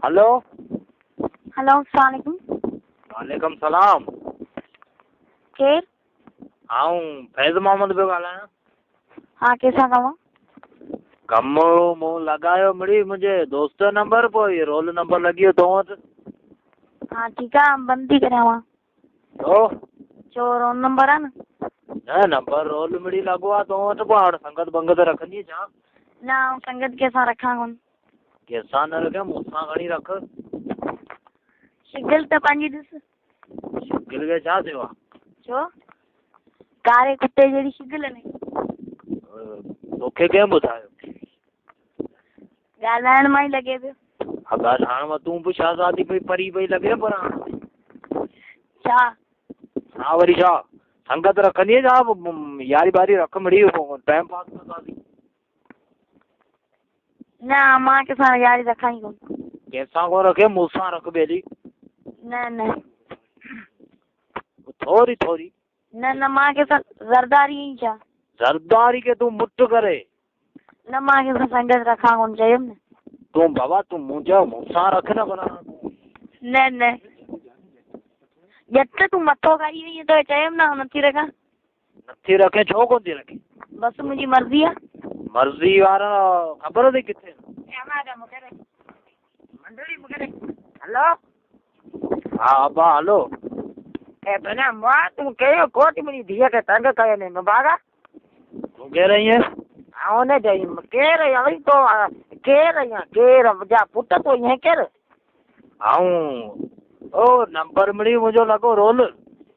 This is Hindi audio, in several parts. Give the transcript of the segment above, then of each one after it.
हेलो। हेलो, अस्सलाम वालेकुम। वालेकुम सलाम। केर? आऊं फैज़ मोहम्मद पियो ॻाल्हायां। हाँ, कैसा कमो? कमु मूं लॻायो मिड़ी मुंहिंजे दोस्त जो नंबर पोइ रोल नंबर लॻी वियो तो वटि। हाँ ठीक है, बंद थी करियां मां। छो? जो रोल नंबर आहे न? न नंबर रोल मिड़ी लॻो आहे तो वटि, पोइ हाणे संगत बंगत रखंदी छा? न, आउं संगत कंहिंसां रखां कोन। कंहिंसां न रखे, मूंसां खणी रख। शिगिल त पंहिंजी ॾिस। शिगिल खे छा थियो आहे? छो? कारे कुत्ते जहिड़ी शिगिल ने। तोखे कंहिं ॿुधायो? ॻाल्हाइण मां ई लॻे पियो। हा ॻाल्हाइण मां तूं बि छा शादी पई परी पई लॻे पर छा? हा वरी छा? संगत रखंदी छा? यारी ॿारी रख मिड़ी, टाइम पास कंदासीं। न, मां कंहिंसां यारी रखां ई कोन। कंहिंसां कोन रखे, मूंसां रख ॿेली। न न थोरी थोरी। न न, मां कंहिंसां ज़रदारी ई छा? ज़रदारी के तूं मुठ करे। न, मां कंहिंसां संगत रखां कोन, चयुमि न। तूं बाबा तूं मुंहिंजा मूंसां रख न भला। न न, ॼट तूं मथो खाई वई त चयुमि न नथी रखां। नथी रखे, छो कोन थी रखे? बसि मुंहिंजी मर्ज़ी आहे। मर्ज़ी वारा ख़बर अथई किथे? हेलो। हा अब्बा हलो। ए भेण मां तूं कहिड़ो कोट मुंहिंजी धीअ खे तंग कयो ने भागा। तूं केरु आहीं? ऐं न चई केरु आई तो केरु आहीं केरु मुंहिंजा पुट तो ईअं केरु? आऊं ओ नंबर मिड़ी मुंहिंजो लॻो रोल।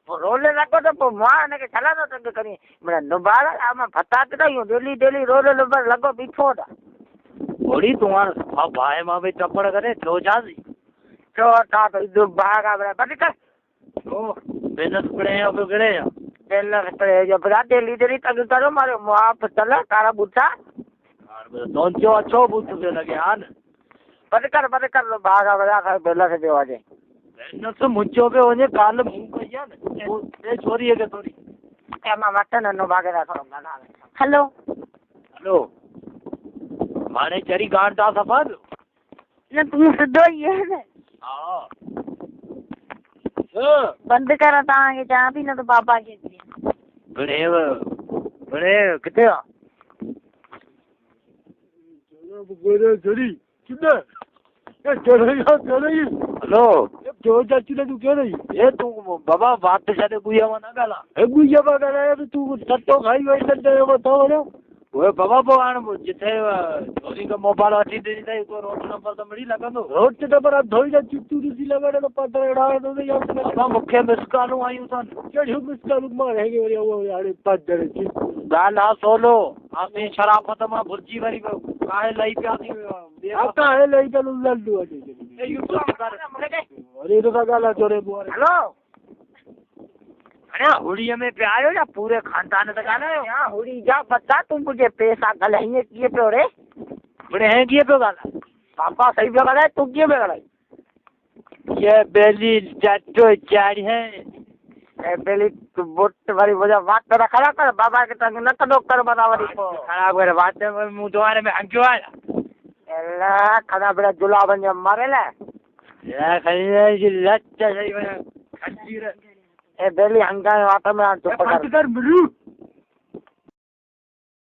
रोल लॻो त पोइ मां हिनखे छला थो तंग करी मिड़ा नुबारा मां फता कढायूं डेली डेली रोल नंबर लॻो बीठो था। थोड़ी तूं हाणे भाई मां बि चपड़ करे थियो छा थी? छो था तो भागा बड़ा बंदि कर। ओ बिनस पड़े या फिर गिरे या? डेलर पड़े जो बड़ा डेली डेली तंग करो मारे मां चल तारा बूटा। हां तो जो अच्छो बूट पे लगे हां बंदि कर भागा बड़ा कर बेला से देवा जे। बिनस मुंचो पे वने काल मुंह कया न ए छोरी के थोड़ी ए मां वटन नो भागे रा थोरो गाना। हेलो हेलो माने चरी गांठा सफर न तू सिधो ही है न। हां बंदि कर तव्हांखे चवां थी न त पापा खे बड़े किथे आ? बोले जड़ी किधर ये चढ़ई हेलो जो चाची ने तू कह रही ए तू बाबा बात छाने गुया वना गाला है गुइया बगा रहा है तू सट्टो खाई वही सट्टे बताओ ना ओए बाबा पो हाण जिथे छोरी का मोबाइल अची दी थई तो रोड नंबर तो मिली लगंदो रोड ते नंबर अब धोई जा चिट्टू सी लगाड़े तो पता एड़ा तो यार बाबा मुखे मिस कॉलू आयूं सन केड़ी मिस कॉल मार है के वो यार पांच जने थी गाल आ सोलो आपे शराफत मा भुर्जी वरी काहे लई पिया थी आता है लई चलो लड्डू अटे ए यू तो कर अरे तो गाला जोरे बोरे हेलो अरे हुड़ीअ में पिया आयो या पूरे खानदान ते ॻाल्हायो? यहाँ हुड़ी जा बता तू मुझे पैसा गलाइए किए पियो रे बड़े हैं किए पियो ॻाल्हाए? पापा सही पियो गलाए तू किए पियो गलाए? ये बेली जट्टो चाड़ी है ए बेली तू बोट वाली वजह बात तो खड़ा कर बाबा के तंग न कदो कर बराबरी को खराब करे बात में मुंह तुम्हारे में हंक्यो आया एला खड़ा बड़ा जुला बन जा मारे ले या खलीने जी लच्चा सही बना खंजीर ए बेली हंगा वाट में आ चुप कर कर मिलू